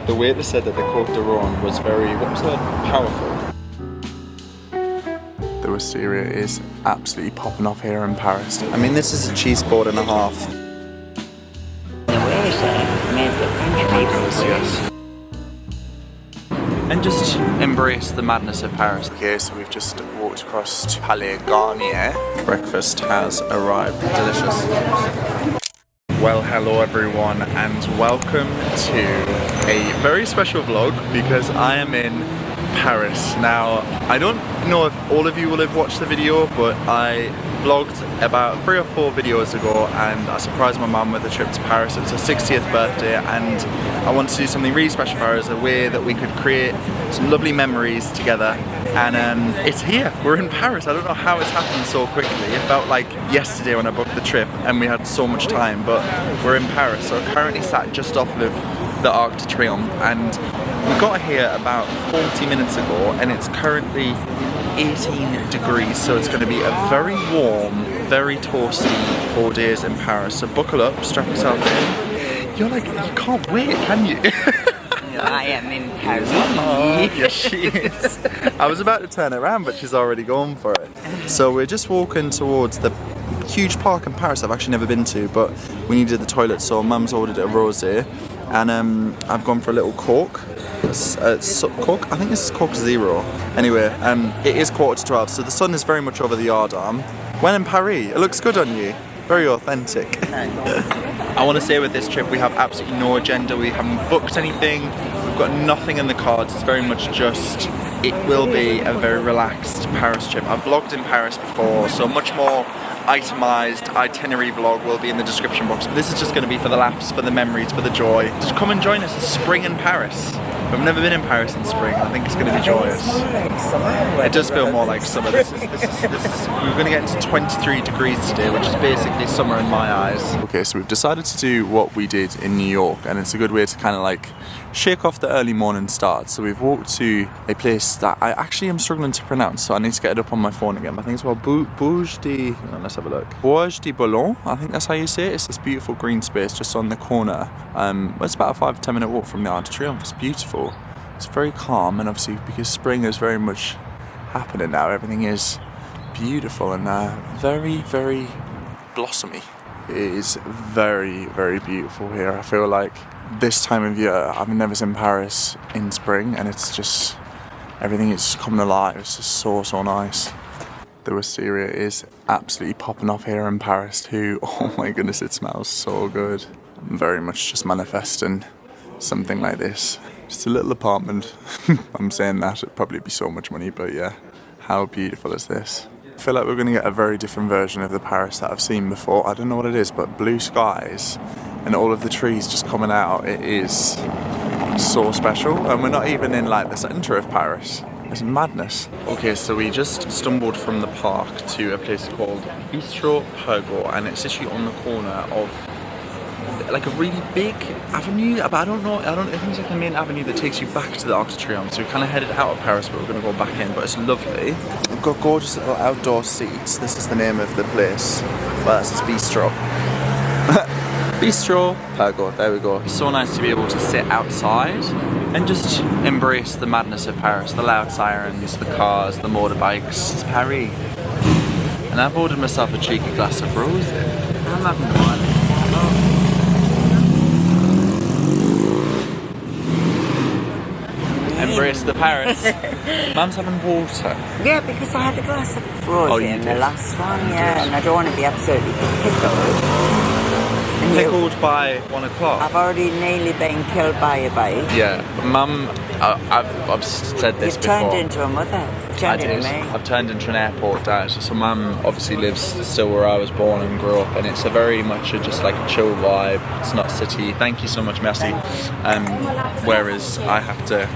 The waiter said that the Côte de Rhône was very, what was that, powerful. The wisteria is absolutely popping off here in Paris. I mean, this is a cheese board and a half. The waiter made the French people. Yes. And just embrace the madness of Paris. Okay, so we've just walked across to Palais Garnier. Breakfast has arrived. Delicious. Well, hello everyone, and welcome to a very special vlog because I am in Paris. Now, I don't know if all of you will have watched the video, but I vlogged about 3 or 4 videos ago and I surprised my mum with a trip to Paris. It was her 60th birthday and I wanted to do something really special for her as a way that we could create some lovely memories together. And it's here, we're in Paris. I don't know how it's happened so quickly. It felt like yesterday when I booked the trip and we had so much time, but we're in Paris. So I'm currently sat just off of the Arc de Triomphe and we got here about 40 minutes ago and it's currently 18 degrees, so it's going to be a very warm, very toasty 4 days in Paris. So buckle up, strap yourself in. You're like, you can't wait, can you? I am in Paris. Oh, yes, she is. I was about to turn it around, but she's already gone for it. So we're just walking towards the huge park in Paris I've actually never been to, but we needed the toilet, so Mum's ordered a rosé, and I've gone for a little Coke. Coke? I think this is Coke Zero. Anyway, it is 11:45, so the sun is very much over the yard arm. When in Paris, it looks good on you. Very authentic. I want to say with this trip we have absolutely no agenda, we haven't booked anything, we've got nothing in the cards, it's very much just, it will be a very relaxed Paris trip. I've vlogged in Paris before, so much more itemised itinerary vlog will be in the description box, but this is just going to be for the laughs, for the memories, for the joy. Just come and join us, it's spring in Paris. I've never been in Paris in spring, I think it's going to be joyous. It does feel more like summer. We're going to get into 23 degrees today, which is basically summer in my eyes. Okay, so we've decided to do what we did in New York, and it's a good way to kind of like shake off the early morning start. So we've walked to a place that I actually am struggling to pronounce, so I need to get it up on my phone again. I think it's called Bouge de... let's have a look. Bouge de Boulogne, I think that's how you say it. It's this beautiful green space just on the corner. It's about a 5-10 minute walk from the Arc de Triomphe. It's beautiful. It's very calm, and obviously because spring is very much happening now, everything is beautiful and very, very blossomy. It is very, very beautiful here. I feel like this time of year, I've never seen Paris in spring, and it's just, everything is just coming alive. It's just so, so nice. The wisteria is absolutely popping off here in Paris too. Oh my goodness, it smells so good. I'm very much just manifesting something like this. Just a little apartment. I'm saying that, it'd probably be so much money, but yeah, how beautiful is this? I feel like we're going to get a very different version of the Paris that I've seen before. I don't know what it is, but blue skies and all of the trees just coming out. It is so special, and we're not even in like the centre of Paris. It's madness. Okay, so we just stumbled from the park to a place called Bistro Pergo, and it's actually on the corner of like a really big avenue, but I don't think it's like the main avenue that takes you back to the Arc de Triomphe. So we kind of headed out of Paris, but we're going to go back in, but it's lovely. We've got gorgeous little outdoor seats. This is the name of the place. Well, this is Bistro. Bistro Pergo, there we go. It's so nice to be able to sit outside and just embrace the madness of Paris. The loud sirens, the cars, the motorbikes. It's Paris. And I've ordered myself a cheeky glass of rosé. I'm having one. Embrace the Paris. Mum's having water. Yeah, because I had a glass of rosé in the last one, and I don't want to be absolutely pickled. Pickled by 1 o'clock. I've already nearly been killed by a bite. Yeah, Mum, I've said this before. You've turned into a mother. I did. I've turned into an airport dad. So Mum obviously lives still where I was born and grew up, and it's a very much just like a chill vibe. It's not city. Thank you so much, merci. Whereas I have to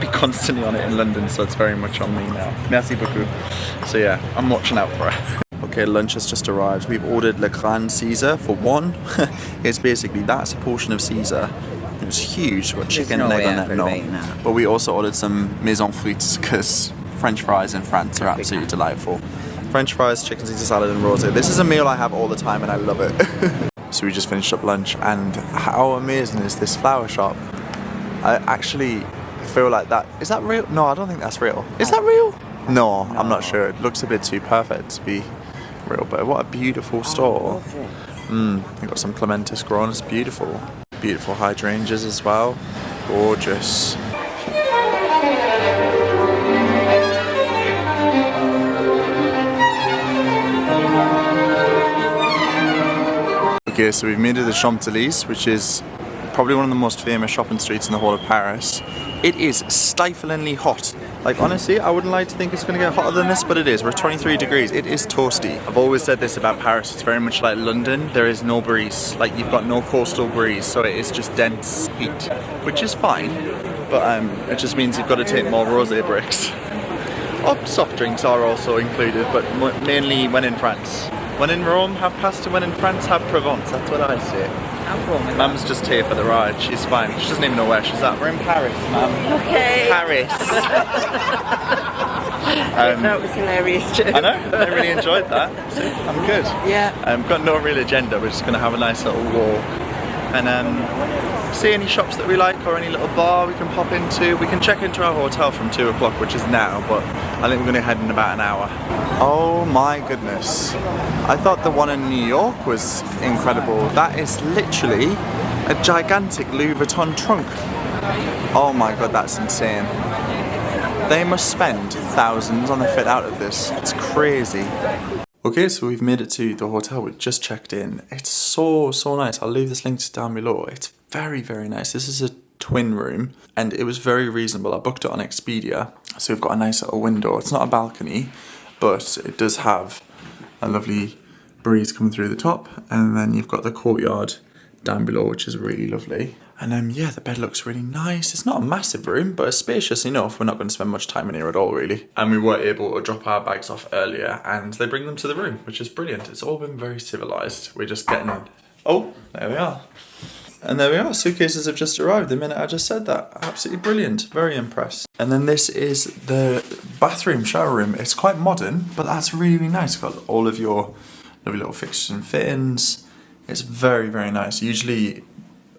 be constantly on it in London, so it's very much on me now. Merci beaucoup. So yeah, I'm watching out for it. Okay, lunch has just arrived. We've ordered Le Grand Caesar for one. It's basically, that's a portion of Caesar. It was huge, got chicken and egg on that, no. But we also ordered some maison frites because French fries in France are absolutely delightful. French fries, chicken Caesar salad and rosé. This is a meal I have all the time and I love it. So we just finished up lunch, and how amazing is this flower shop? I actually feel like that. Is that real? No, I don't think that's real. Is that real? No, I'm not sure. It looks a bit too perfect to be real, but what a beautiful store. You've got some clematis growing, it's beautiful. Beautiful hydrangeas as well. Gorgeous. Okay, so we've made it to the Champs-Élysées, which is probably one of the most famous shopping streets in the whole of Paris. It is stiflingly hot. Like honestly, I wouldn't like to think it's going to get hotter than this, but it is. We're at 23 degrees. It is toasty. I've always said this about Paris. It's very much like London. There is no breeze. Like you've got no coastal breeze, so it is just dense heat, which is fine. But it just means you've got to take more rosé bricks. Oh, soft drinks are also included, but mainly when in France. When in Rome, have pasta. When in France, have Provence. That's what I say. Mum's just here for the ride. She's fine. She doesn't even know where she's at. We're in Paris, Mum. Okay. Paris. That was hilarious too. I know. I really enjoyed that. I'm good. Yeah. Got no real agenda. We're just going to have a nice little walk and see any shops that we like or any little bar we can pop into. We can check into our hotel from 2 o'clock, which is now, but I think we're going to head in about an hour. Oh my goodness. I thought the one in New York was incredible. That is literally a gigantic Louis Vuitton trunk. Oh my god, that's insane. They must spend thousands on the fit out of this. It's crazy. Okay, so we've made it to the hotel. We've just checked in. It's so nice. I'll leave this link down below. It's very nice. This is a twin room and it was very reasonable. I booked it on Expedia. So we've got a nice little window. It's not a balcony, but it does have a lovely breeze coming through the top. And then you've got the courtyard down below, which is really lovely. And yeah, the bed looks really nice. It's not a massive room, but it's spacious enough. We're not going to spend much time in here at all, really. And we were able to drop our bags off earlier and they bring them to the room, which is brilliant. It's all been very civilized. We're just getting... Oh, there we are. And there we are. Suitcases have just arrived the minute I just said that. Absolutely brilliant. Very impressed. And then this is the bathroom, shower room. It's quite modern, but that's really nice. It's got all of your lovely little fixtures and fittings. It's very nice. Usually,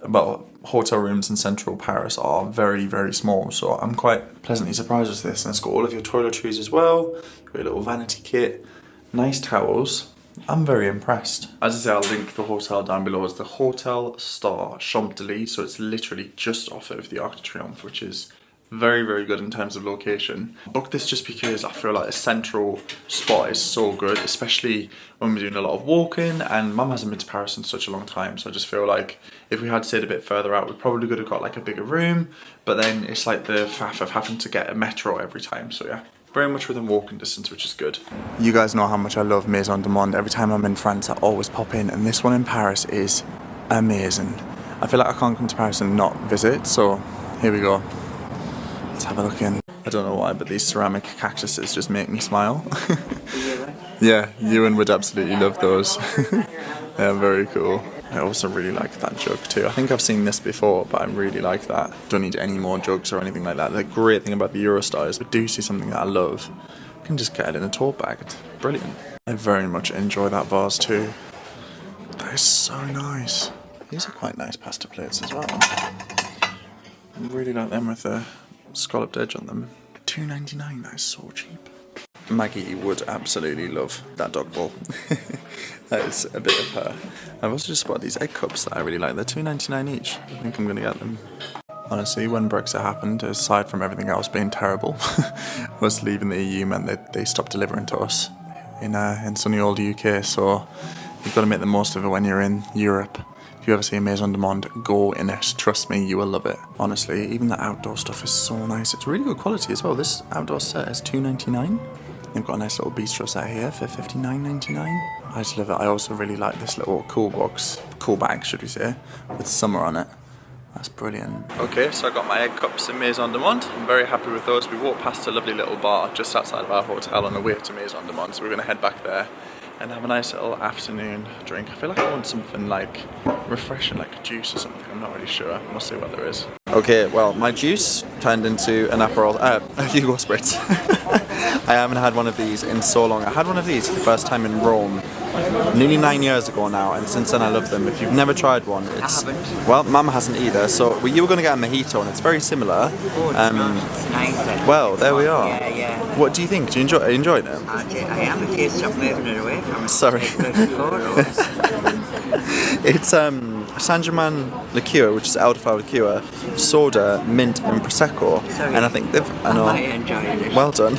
well, hotel rooms in central Paris are very small, so I'm quite pleasantly surprised with this. And it's got all of your toiletries as well. Got a little vanity kit, nice towels. I'm very impressed. As I say, I'll link the hotel down below. It's the Hotel Star Champs-Élysées, so it's literally just off of the Arc de Triomphe, which is very good in terms of location. I booked this just because I feel like a central spot is so good, especially when we're doing a lot of walking, and Mum hasn't been to Paris in such a long time, so I just feel like if we had stayed a bit further out, we probably could have got like a bigger room, but then it's like the faff of having to get a metro every time, so yeah. Very much within walking distance, which is good. You guys know how much I love Maison du Monde. Every time I'm in France, I always pop in, and this one in Paris is amazing. I feel like I can't come to Paris and not visit, so here we go. Let's have a look in. I don't know why, but these ceramic cactuses just make me smile. Yeah, Ewan would absolutely love those. Yeah, very cool. I also really like that jug too. I think I've seen this before, but I really like that. Don't need any more jugs or anything like that. The great thing about the Eurostar is if I do see something that I love, I can just get it in a tote bag. It's brilliant. I very much enjoy that vase too. That is so nice. These are quite nice pasta plates as well. I really like them with the scalloped edge on them. £2.99, that is so cheap. Maggie would absolutely love that dog bowl. That is a bit of her. I've also just bought these egg cups that I really like. They're £2.99 each. I think I'm going to get them. Honestly, when Brexit happened, aside from everything else being terrible, us leaving the EU meant that they stopped delivering to us in sunny old UK, so you've got to make the most of it when you're in Europe. If you ever see a Maison du Monde, go in it. Trust me, you will love it. Honestly, even the outdoor stuff is so nice. It's really good quality as well. This outdoor set is £2.99. You've got a nice little bistro set here for $59.99. I just love it. I also really like this little cool bag, should we say, with summer on it. That's brilliant. Okay, so I got my egg cups in Maison du Monde. I'm very happy with those. We walked past a lovely little bar just outside of our hotel on the way to Maison du Monde, so we're going to head back there and have a nice little afternoon drink. I feel like I want something like refreshing, like a juice or something. I'm not really sure. We'll see what there is. Okay, well, my juice turned into an Aperol, a Hugo Spritz. I haven't had one of these in so long. I had one of these for the first time in Rome nearly 9 years ago now, and since then I love them. If you've never tried one, it's... I haven't. Well, Mum hasn't either, so you were going to get a mojito, and it's very similar. It's nice. Well, there we are. Yeah, yeah. What do you think? Do you enjoyed it? I am, if you stop moving it away from me. Sorry. Photos. It's Saint-Germain liqueur, which is elderflower liqueur, soda, mint, and prosecco. Sorry. And I think they've. I know. I enjoyed it. Well done.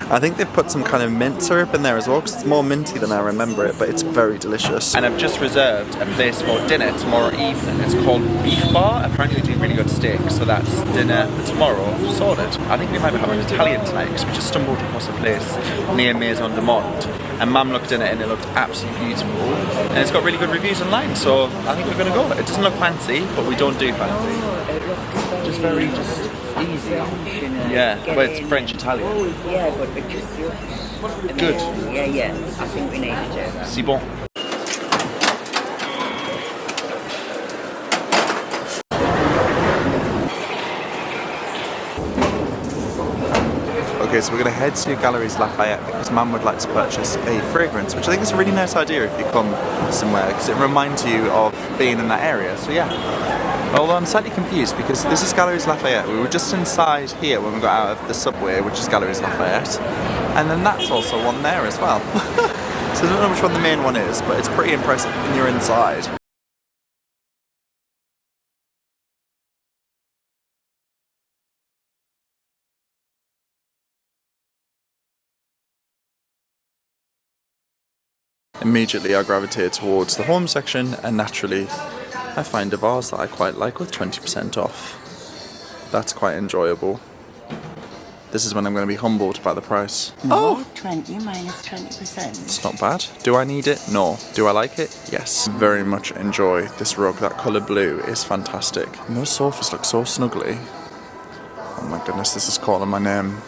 I think they've put some kind of mint syrup in there as well, because it's more minty than I remember it, but it's very delicious. And I've just reserved a place for dinner tomorrow evening. It's called Beef Bar. Apparently they do really good steak, so that's dinner for tomorrow sorted. I think we might be having Italian tonight, because we just stumbled across a place near Maison de Monde. And Mum looked in it and it looked absolutely beautiful. And it's got really good reviews online, so I think we're going to go. It doesn't look fancy, but we don't do fancy. It looks Just very easy. Yeah, but it's French Italian. Oh, yeah, but it just looks Good. Yeah. I think we need to do that. C'est bon. Okay, so we're going to head to Galeries Lafayette because Mum would like to purchase a fragrance, which I think is a really nice idea if you come somewhere, because it reminds you of being in that area. So yeah. Although I'm slightly confused because this is Galeries Lafayette. We were just inside here when we got out of the subway, which is Galeries Lafayette, and then that's also one there as well. So I don't know which one the main one is, but it's pretty impressive when you're inside. Immediately I gravitated towards the home section, and naturally I find a vase that I quite like with 20% off. That's quite enjoyable. This is when I'm going to be humbled by the price. Oh! 20 minus 20%. It's not bad. Do I need it? No. Do I like it? Yes. Very much enjoy this rug. That colour blue is fantastic. And those sofas look so snuggly. Oh my goodness, this is calling my name.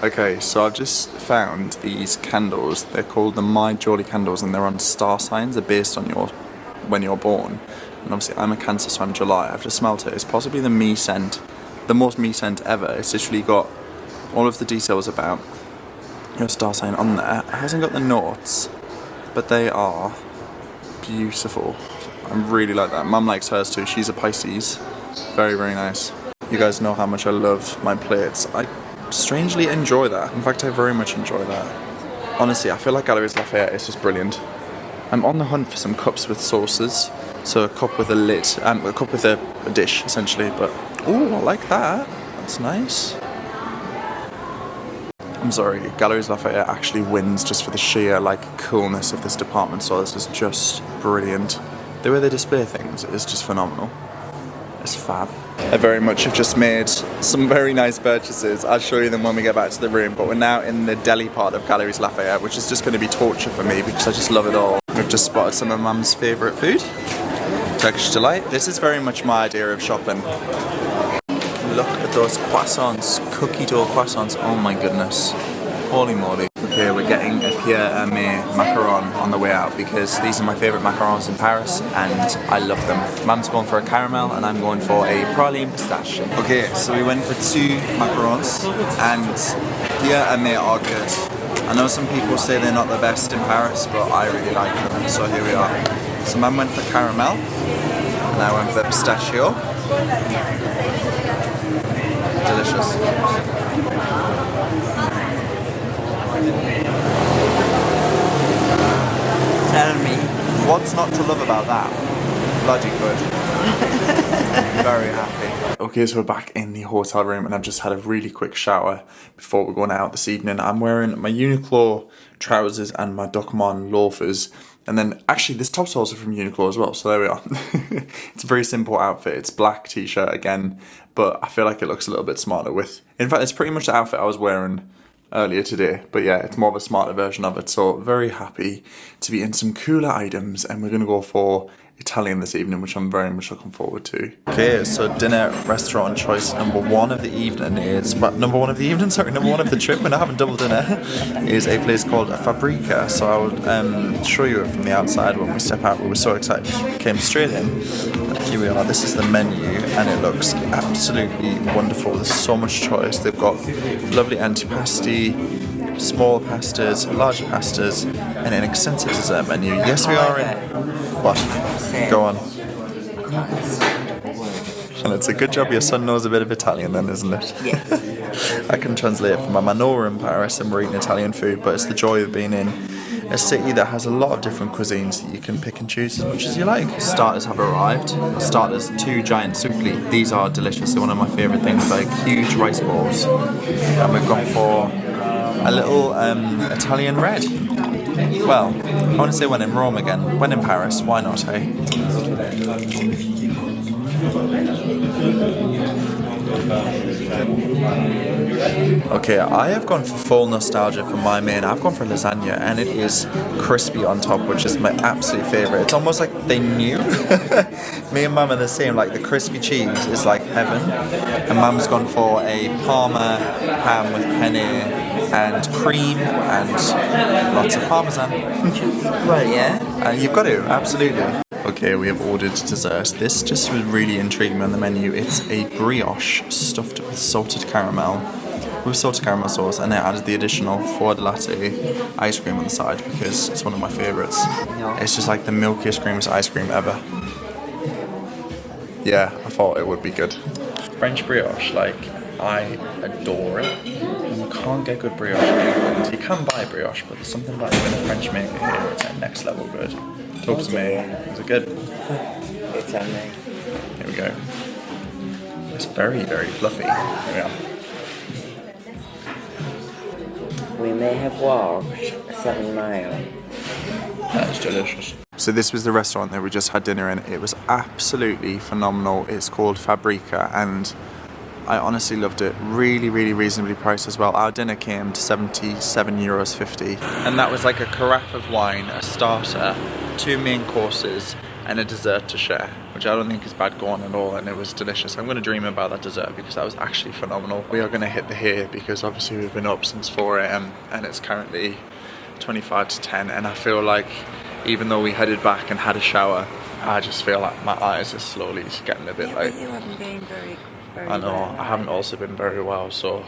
Okay, so I've just found these candles. They're called the My Jolly candles, and they're on star signs. They're based on when you're born. And obviously I'm a Cancer, so I'm July. I've just smelt it. It's possibly the me scent, the most me scent ever. It's literally got all of the details about your star sign on there. It hasn't got the notes, but they are beautiful. I really like that. Mum likes hers too. She's a Pisces. Very, very nice. You guys know how much I love my plates. I strangely enjoy that. In fact, I very much enjoy that. Honestly, I feel like Galeries Lafayette is just brilliant. I'm on the hunt for some cups with sauces. So a cup with a lid, a cup with a dish essentially, but ooh, I like that. That's nice. I'm sorry, Galeries Lafayette actually wins just for the sheer coolness of this department store. This is just brilliant. The way they display things is just phenomenal. It's fab. I very much have just made some very nice purchases. I'll show you them when we get back to the room, but we're now in the deli part of Galeries Lafayette, which is just going to be torture for me because I just love it all. We've just spotted some of Mum's favourite food. Turkish Delight. This is very much my idea of shopping. Look at those croissants, cookie dough croissants, oh my goodness. Holy moly. Okay, we're getting a Pierre Hermé macaron on the way out because these are my favourite macarons in Paris and I love them. Mum's going for a caramel and I'm going for a praline pistachio. Okay, so we went for 2 macarons and Pierre Hermé are good. I know some people say they're not the best in Paris, but I really like them, so here we are. So Mum went for caramel and I went for pistachio. Delicious. Tell me. What's not to love about that? Bloody good. Very happy. Okay, so we're back in the hotel room and I've just had a really quick shower before we're going out this evening. I'm wearing my Uniqlo trousers and my Documon loafers. And then, actually, this top's also from Uniqlo as well, so there we are. It's a very simple outfit. It's black t-shirt again, but I feel like it looks a little bit smarter with... In fact, it's pretty much the outfit I was wearing earlier today, but yeah, it's more of a smarter version of it, so very happy to be in some cooler items, and we're going to go for Italian this evening, which I'm very much looking forward to. Okay, so dinner restaurant choice number 1 of the evening is, number 1 of the trip, we're not having double dinner, is a place called Fabrica. So I would show you it from the outside when we step out. We were so excited, we came straight in. Here we are, this is the menu and it looks absolutely wonderful. There's so much choice. They've got lovely antipasti, small pastas, larger pastas, and an extensive dessert menu. Yes, we are in. What? Go on. And it's a good job your son knows a bit of Italian then, isn't it? Yes. I can translate it for Mum. I know we're in Paris and we're eating Italian food, but it's the joy of being in a city that has a lot of different cuisines that you can pick and choose as much as you like. Starters have arrived. Starters, 2 giant soupli. These are delicious. They're one of my favourite things, like huge rice balls. And we've gone for a little Italian red. Well, I want to say when in Rome again. When in Paris, why not, hey? Okay, I have gone for full nostalgia for my main. I've gone for lasagna, and it is crispy on top, which is my absolute favourite. It's almost like they knew. Me and Mum are the same, like the crispy cheese is like heaven. And Mum's gone for a Parma ham with penne and cream and lots of parmesan. Well, yeah. You've got to, absolutely. Okay, we have ordered dessert. This just was really intriguing me on the menu. It's a brioche stuffed with salted caramel sauce, and they added the additional foie de latte ice cream on the side because it's one of my favourites. No. It's just like the milkiest, creamiest ice cream ever. Yeah, I thought it would be good. French brioche, like, I adore it. You can't get good brioche in England. You can buy brioche, but there's something about having a French maker here. It's like next level good. Talk to me. Is it good? It's on me. Here we go. It's very, very fluffy. Here we are. We may have walked 7 miles. That's delicious. So this was the restaurant that we just had dinner in. It was absolutely phenomenal. It's called Fabrica, and I honestly loved it. Really, really reasonably priced as well. Our dinner came to €77.50. And that was like a carafe of wine, a starter, 2 main courses, and a dessert to share, which I don't think is bad going at all, and it was delicious. I'm going to dream about that dessert because that was actually phenomenal. We are going to hit the hay because obviously we've been up since 4 a.m. and it's currently 25 to 10, and I feel like even though we headed back and had a shower, I just feel like my eyes are slowly getting a bit like... But you haven't been very I know, well. I haven't also been very well, so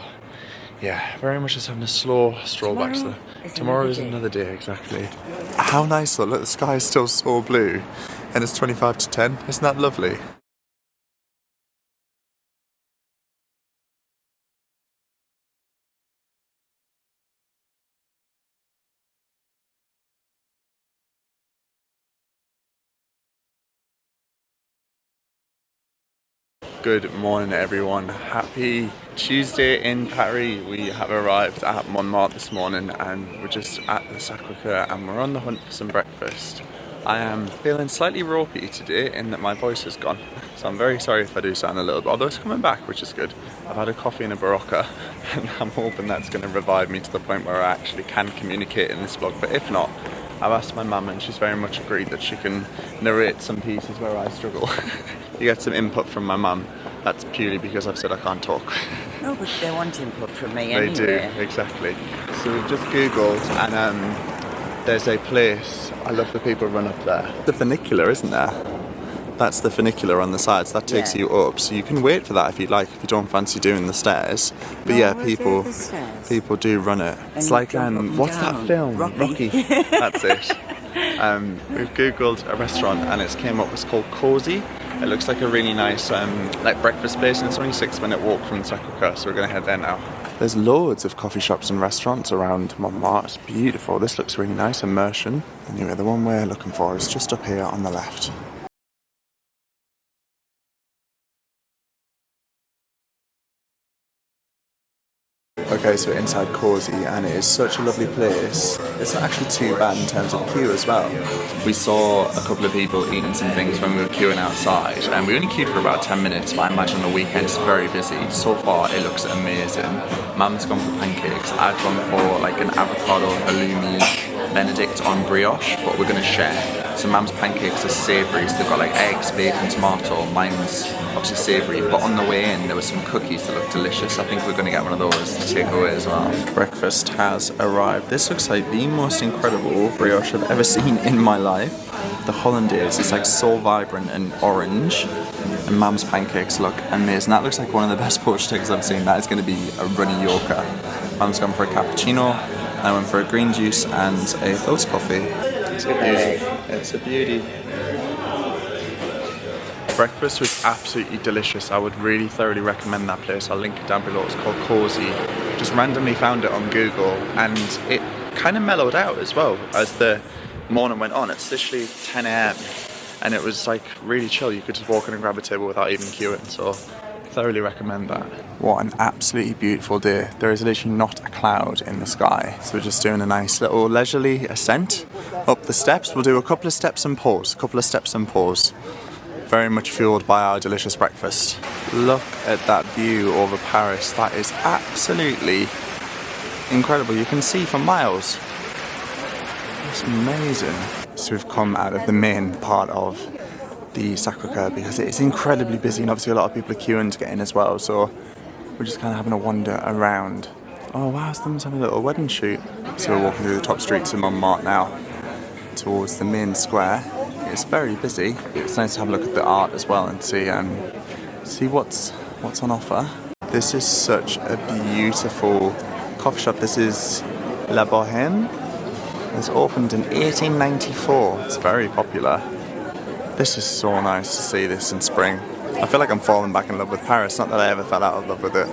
yeah, very much just having a slow stroll back to the... Tomorrow is another day, exactly. How nice though, look, the sky is still so blue and it's 25 to 10, isn't that lovely? Good morning everyone, happy Tuesday in Paris. We have arrived at Montmartre this morning and we're just at the Sacré-Cœur and we're on the hunt for some breakfast. I am feeling slightly ropey today in that my voice has gone, so I'm very sorry if I do sound a little bit, although it's coming back, which is good. I've had a coffee and a Barocca and I'm hoping that's going to revive me to the point where I actually can communicate in this vlog, but if not, I've asked my mum and she's very much agreed that she can narrate some pieces where I struggle. You get some input from my mum. That's purely because I've said I can't talk. No, but they want input from me They anyway. do, exactly. So we've just Googled and there's a place, I love the people run up there. The funicular, isn't there? That's the funicular on the sides, that takes you up. So you can wait for that if you'd like, if you don't fancy doing the stairs. But yeah, people do run it. It's like, what's that film? Rocky. That's it. We've Googled a restaurant and it's came up, it's called Cozy. It looks like a really nice like breakfast place and it's only a 6-minute walk from the Sacré-Cœur, so we're going to head there now. There's loads of coffee shops and restaurants around Montmartre. It's beautiful. This looks really nice, immersion. Anyway, the one we're looking for is just up here on the left. Okay, so we're inside Cozy and it is such a lovely place. It's not actually too bad in terms of queue as well. We saw a couple of people eating some things when we were queuing outside and we only queued for about 10 minutes, but I imagine on the weekend it's very busy. So far it looks amazing. Mum's gone for pancakes, I've gone for like an avocado halloumi Benedict on brioche, but we're going to share. So Mum's pancakes are savoury, so they've got like eggs, bacon, tomato. Mine's obviously savoury, but on the way in there were some cookies that look delicious. I think we're going to get one of those to take away as well. Breakfast has arrived. This looks like the most incredible brioche I've ever seen in my life. The hollandaise is like so vibrant and orange, and Mum's pancakes look amazing. That looks like one of the best poached eggs I've seen. That is going to be a runny yolker. Mum's gone for a cappuccino. I went for a green juice and a oat coffee. It's a beauty. It's a beauty. Breakfast was absolutely delicious. I would really thoroughly recommend that place. I'll link it down below. It's called Cozy. Just randomly found it on Google, and it kind of mellowed out as well as the morning went on. It's literally 10 a.m. and it was like really chill. You could just walk in and grab a table without even queuing. So thoroughly recommend that. What an absolutely beautiful day. There is literally not a cloud in the sky. So we're just doing a nice little leisurely ascent up the steps. We'll do a couple of steps and pause. Very much fueled by our delicious breakfast. Look at that view over Paris. That is absolutely incredible. You can see for miles. It's amazing. So we've come out of the main part of the Sacré-Cœur because it is incredibly busy, and obviously a lot of people are queuing to get in as well. So we're just kind of having a wander around. Oh wow, someone's having a little wedding shoot. So we're walking through the top streets of Montmartre now towards the main square. It's very busy. It's nice to have a look at the art as well and see what's on offer. This is such a beautiful coffee shop. This is La Bohème. It was opened in 1894. It's very popular. This is so nice to see this in spring. I feel like I'm falling back in love with Paris. Not that I ever fell out of love with it.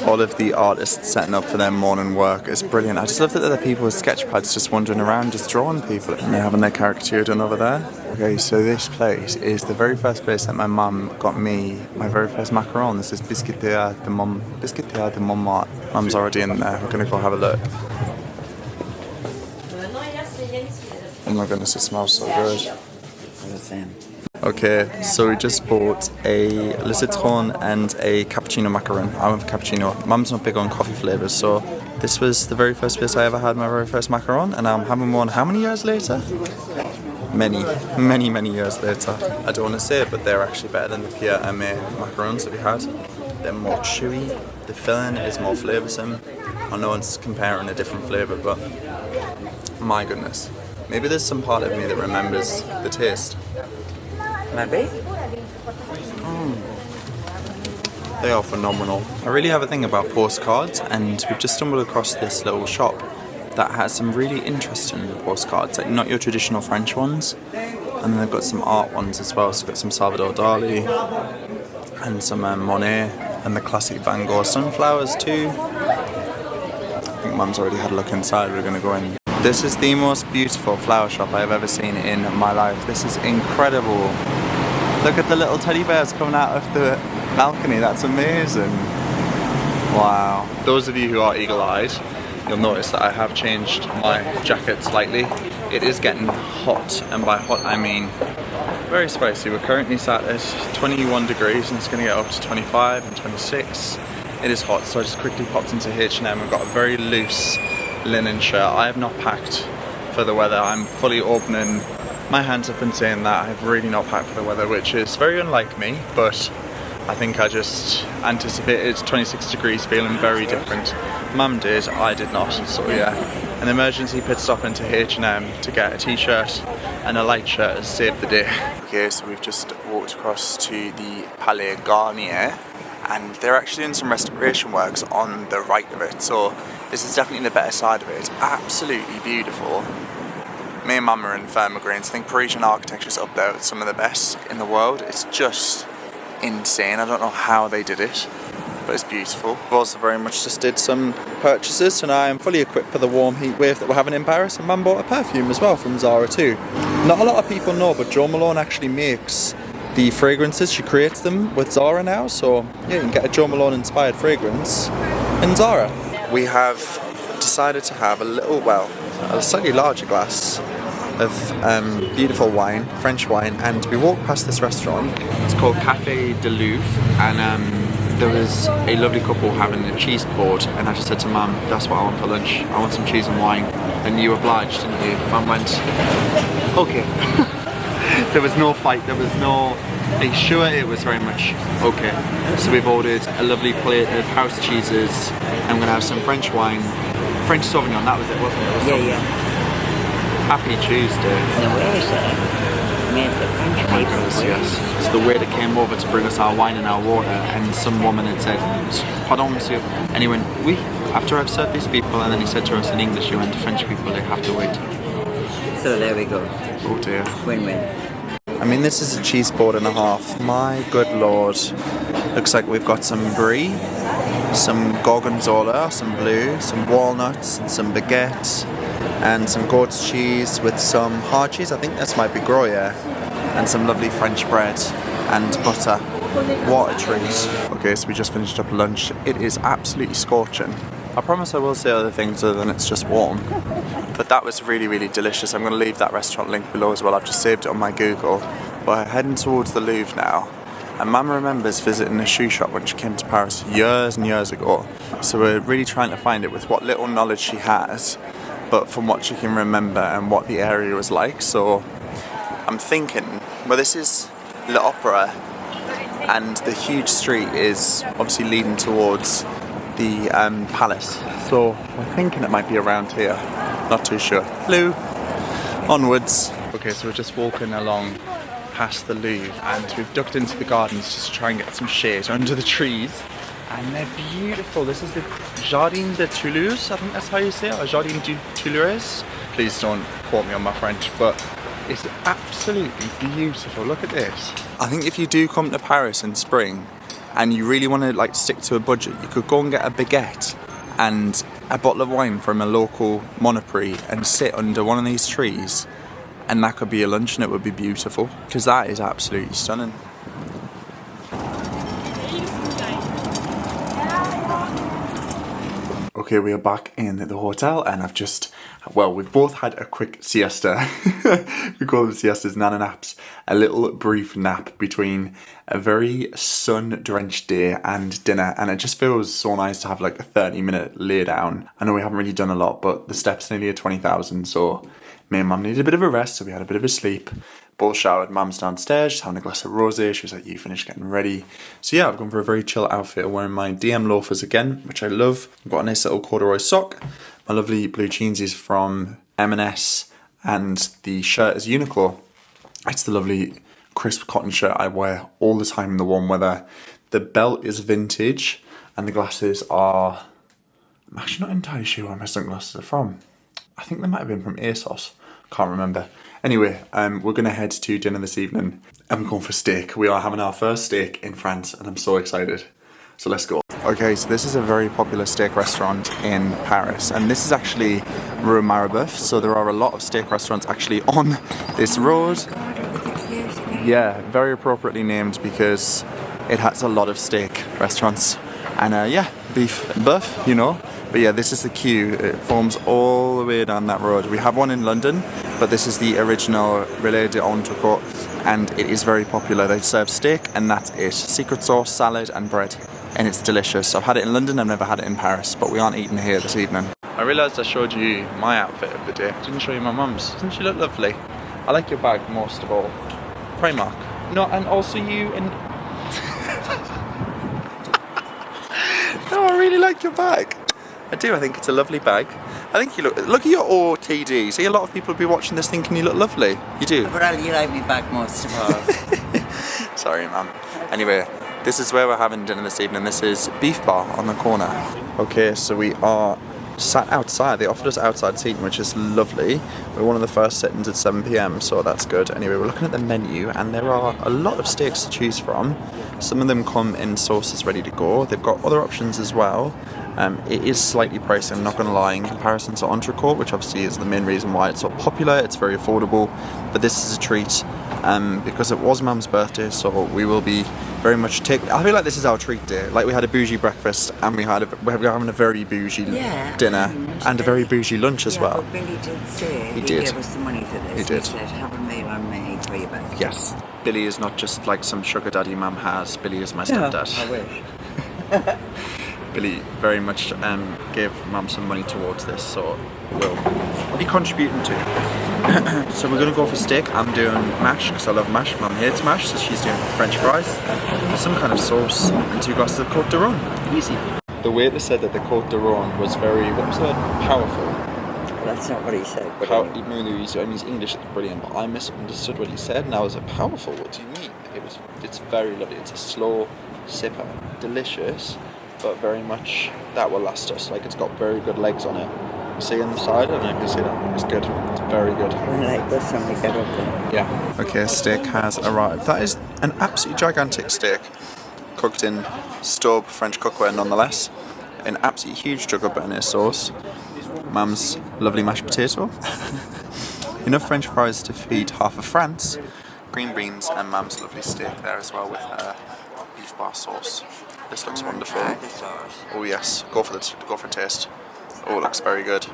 All of the artists setting up for their morning work is brilliant. I just love that there are people with sketch pads just wandering around, just drawing people, and they're having their caricature done over there. Okay, so this place is the very first place that my mum got me my very first macaron. This is Biscuiterie de Montmartre. Mum's already in there. We're gonna go have a look. Oh my goodness, it smells so good. Okay, so we just bought a Le Citron and a cappuccino macaron. I went for cappuccino. Mum's not big on coffee flavours, so this was the very first place I ever had my very first macaron, and I'm having one how many years later? Many years later. I don't want to say it, but they're actually better than the Pierre Hermé macarons that we had. They're more chewy, the filling is more flavoursome. I know it's comparing a different flavour, but my goodness. Maybe there's some part of me that remembers the taste. Maybe. They are phenomenal. I really have a thing about postcards, and we've just stumbled across this little shop that has some really interesting postcards, like not your traditional French ones, and then they've got some art ones as well. So they've got some Salvador Dali and some Monet and the classic Van Gogh sunflowers too. I think Mum's already had a look inside. We're going to go in. This is the most beautiful flower shop I've ever seen in my life. This is incredible. Look at the little teddy bears coming out of the balcony. That's amazing. Wow. Those of you who are eagle-eyed, you'll notice that I have changed my jacket slightly. It is getting hot, and by hot I mean very spicy. We're currently sat at 21 degrees and it's going to get up to 25 and 26. It is hot, so I just quickly popped into H&M. We've got a very loose linen shirt. I have not packed for the weather. I'm fully opening my hands up and saying that I have really not packed for the weather, which is very unlike me, but I think I just anticipated 26 degrees feeling very different. Mum did, I did not, so yeah. An emergency pit stop into H&M to get a t-shirt and a light shirt has saved the day. Okay, so we've just walked across to the Palais Garnier, and they're actually doing some restoration works on the right of it, so this is definitely the better side of it. It's absolutely beautiful. Me and Mum are in firm agreement. I think Parisian architecture is up there with some of the best in the world. It's just insane. I don't know how they did it, but it's beautiful. We've also very much just did some purchases, so now I'm fully equipped for the warm heat wave that we're having in Paris, and Mum bought a perfume as well from Zara too. Not a lot of people know, but Jo Malone actually makes the fragrances. She creates them with Zara now, so yeah, you can get a Jo Malone inspired fragrance in Zara. We have decided to have a slightly larger glass of beautiful wine, French wine, and we walked past this restaurant. It's called Café de Louvre, and there was a lovely couple having a cheese board, and I just said to Mum, that's what I want for lunch. I want some cheese and wine. And you obliged, didn't you? Mum went, okay. There was no fight, there was no, are you sure? It was very much okay. So we've ordered a lovely plate of house cheeses, and we're gonna have some French wine. French Sauvignon, that was it, wasn't it? Yeah. Happy Tuesday. No, where is it? Made the French Oh my goodness, yes. So the waiter came over to bring us our wine and our water, and some woman had said, pardon monsieur, and he went, oui, After I've served these people, and then he said to us in English, you went to French people, they have to wait. So there we go. Oh dear. Win-win. I mean, this is a cheese board and a half. My good lord. Looks like we've got some brie, some gorgonzola, some blue, some walnuts, and some baguette, and some goat's cheese with some hard cheese. I think this might be Gruyere, and some lovely French bread and butter. What a treat. Okay, so we just finished up lunch. It is absolutely scorching. I promise I will say other things other than it's just warm. But that was really, really delicious. I'm going to leave that restaurant link below as well. I've just saved it on my Google. But we're heading towards the Louvre now. And Mum remembers visiting a shoe shop when she came to Paris years and years ago. So we're really trying to find it with what little knowledge she has, but from what she can remember and what the area was like. So I'm thinking, well, this is L'Opera, and the huge street is obviously leading towards the palace. So we're thinking it might be around here. Not too sure. Hello. Onwards. Okay, so we're just walking along past the Louvre, and we've ducked into the gardens just to try and get some shade under the trees. And they're beautiful. This is the Jardin de Toulouse, I think that's how you say it, or Jardin du Tuileries. Please don't quote me on my French, but it's absolutely beautiful. Look at this. I think if you do come to Paris in spring and you really want to like stick to a budget, you could go and get a baguette and a bottle of wine from a local monoprix and sit under one of these trees, and that could be your lunch and it would be beautiful, because that is absolutely stunning. Okay, we are back in the hotel, and I've just, well, we've both had a quick siesta. We call them siestas, nana naps. A little brief nap between a very sun-drenched day and dinner, and it just feels so nice to have like a 30-minute lay down. I know we haven't really done a lot, but the steps nearly at 20,000, so me and Mum needed a bit of a rest, so we had a bit of a sleep. Both showered. Mum's downstairs, just having a glass of rosé. She was like, you finished getting ready. So yeah, I've gone for a very chill outfit. I'm wearing my DM loafers again, which I love. I've got a nice little corduroy sock. My lovely blue jeansies from M&S, and the shirt is Uniqlo. It's the lovely crisp cotton shirt I wear all the time in the warm weather. The belt is vintage, and the glasses are... I'm actually not entirely sure where my sunglasses are from. I think they might have been from ASOS. Can't remember. Anyway, we're going to head to dinner this evening. I'm going for steak. We are having our first steak in France, and I'm so excited. So let's go. Okay, so this is a very popular steak restaurant in Paris, and this is actually Rue Marbeuf. So there are a lot of steak restaurants actually on this road. Yeah, very appropriately named because it has a lot of steak restaurants. And yeah, beef and buff, you know. But yeah, this is the queue. It forms all the way down that road. We have one in London, but this is the original Relais d'Entrecôte, and it is very popular. They serve steak, and that's it. Secret sauce, salad, and bread, and it's delicious. I've had it in London, I've never had it in Paris, but we aren't eating here this evening. I realised I showed you my outfit of the day. I didn't show you my mum's. Doesn't she look lovely? I like your bag most of all. Primark. No, and also you and... No, I really like your bag. I do, I think it's a lovely bag. I think you look at your OTD. See, a lot of people will be watching this thinking you look lovely. You do. But you like me back most of all. Sorry, ma'am. Anyway, this is where we're having dinner this evening. This is Beef Bar on the corner. Okay, so we are sat outside. They offered us outside seating, which is lovely. We're one of the first sittings at 7 p.m, so that's good. Anyway, we're looking at the menu, and there are a lot of steaks to choose from. Some of them come in sauces ready to go. They've got other options as well. It is slightly pricey, I'm not going to lie, in comparison to Entrecôte, which obviously is the main reason why it's so popular. It's very affordable, but this is a treat because it was Mum's birthday, so we will be very much I feel like this is our treat day. Like, we had a bougie breakfast, and we're having a very bougie dinner and a very bougie lunch as well. But Billy did say he gave us the money for this. He did. He said, have a meal on me for your birthday. Yes. Billy is not just like some sugar daddy Mum has. Billy is my stepdad. I wish. Billy very much gave Mum some money towards this, so we'll be contributing to. So we're going to go for steak. I'm doing mash because I love mash. Mum hates mash, so she's doing French fries, some kind of sauce, and 2 glasses of Côte de Rhône. Easy. The waiter said that the Côte de Rhône was very, what was the word? Powerful. That's not what he said. I mean, his English is brilliant, but I misunderstood what he said, and I was like, powerful? What do you mean? It's very lovely. It's a slow sipper, delicious. but very much that will last us. Like, it's got very good legs on it. See on the side? I don't know if you can see that. It's good. It's very good. Like this when we get up there. Yeah. Okay, steak has arrived. That is an absolutely gigantic steak, cooked in stub French cookware nonetheless. An absolutely huge jug of béarnaise sauce. Mum's lovely mashed potato. Enough French fries to feed half of France. Green beans and Mum's lovely steak there as well with her beef bar sauce. This looks wonderful. Oh yes, go for a taste. Oh, it looks very good.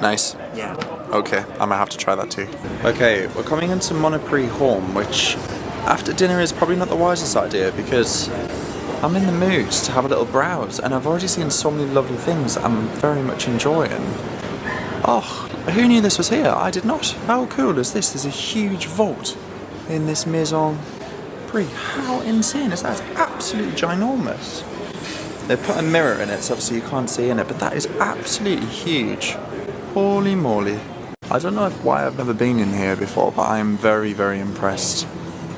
Nice. Yeah. Okay, I might have to try that too. Okay, we're coming into Montmartre home, which after dinner is probably not the wisest idea because I'm in the mood to have a little browse and I've already seen so many lovely things I'm very much enjoying. Oh, who knew this was here? I did not. How cool is this? There's a huge vault in this Maison Brie. How insane is that? It's absolutely ginormous. They've put a mirror in it, so obviously you can't see in it, but that is absolutely huge. Holy moly. I don't know why I've never been in here before, but I'm very, very impressed.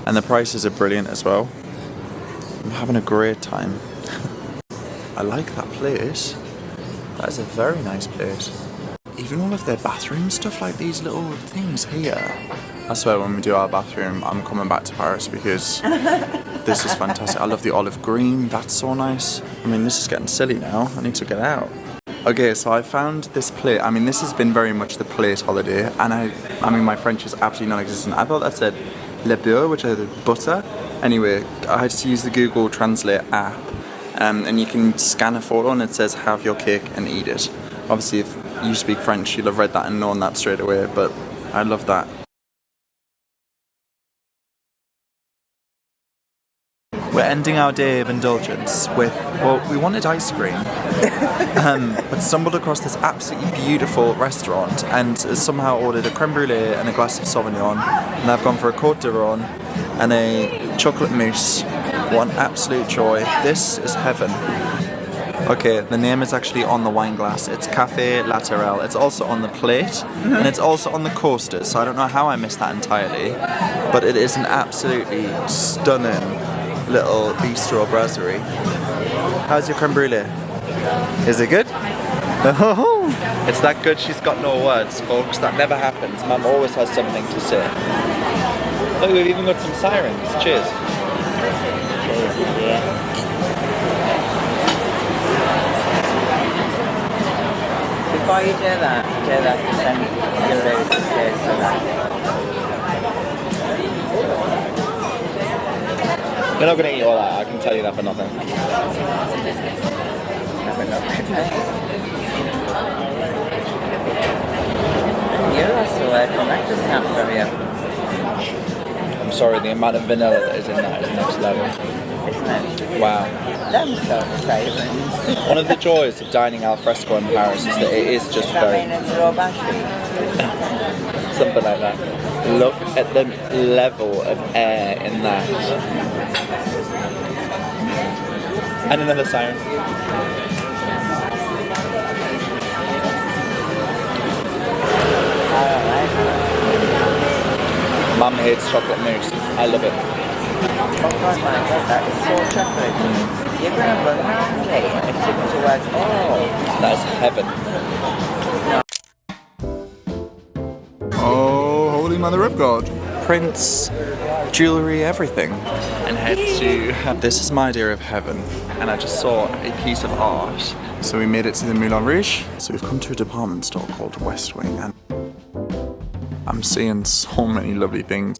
And the prices are brilliant as well. I'm having a great time. I like that place. That is a very nice place. Even all of their bathroom stuff, like these little things here. I swear when we do our bathroom, I'm coming back to Paris because this is fantastic. I love the olive green, that's so nice. I mean, this is getting silly now. I need to get out. Okay, so I found this plate. I mean, this has been very much the plate holiday, and I mean, my French is absolutely non-existent. I thought that said le beurre, which is butter. Anyway, I had to use the Google Translate app, and you can scan a photo and it says have your cake and eat it. Obviously, if you speak French, you'll have read that and known that straight away, but I love that. We're ending our day of indulgence with, well, we wanted ice cream, but stumbled across this absolutely beautiful restaurant and somehow ordered a creme brulee and a glass of Sauvignon, and I've gone for a Côte d'Ivoire and a chocolate mousse. What an absolute joy. This is heaven. Okay, the name is actually on the wine glass. It's Café Lateral. It's also on the plate, and it's also on the coaster, so I don't know how I missed that entirely, but it is an absolutely stunning little bistro brasserie. How's your creme brulee? Is it good? Oh, it's that good she's got no words, folks. That never happens. Mum always has something to say. Look, we've even got some sirens. Cheers. Before you do that, then you'll lose the taste of that. You're not going to eat all that, I can tell you that for nothing. You're also welcome, that doesn't happen very often. I'm sorry, the amount of vanilla that is in that is next level. Isn't it? Wow. Them sort of savings. One of the joys of dining al fresco in Paris is that it is just very... It's raw battery. Something like that. Look at the level of air in that. And another siren. Mum hates chocolate mousse. I love it. Oh God, my God, that is so chocolate. You're going to run around late and it's going to work. Oh, that is heaven. Oh, Holy Mother of God. Prints, jewellery, everything. And head to... This is my idea of heaven. And I just saw a piece of art. So we made it to the Moulin Rouge. So we've come to a department store called West Wing. And I'm seeing so many lovely things.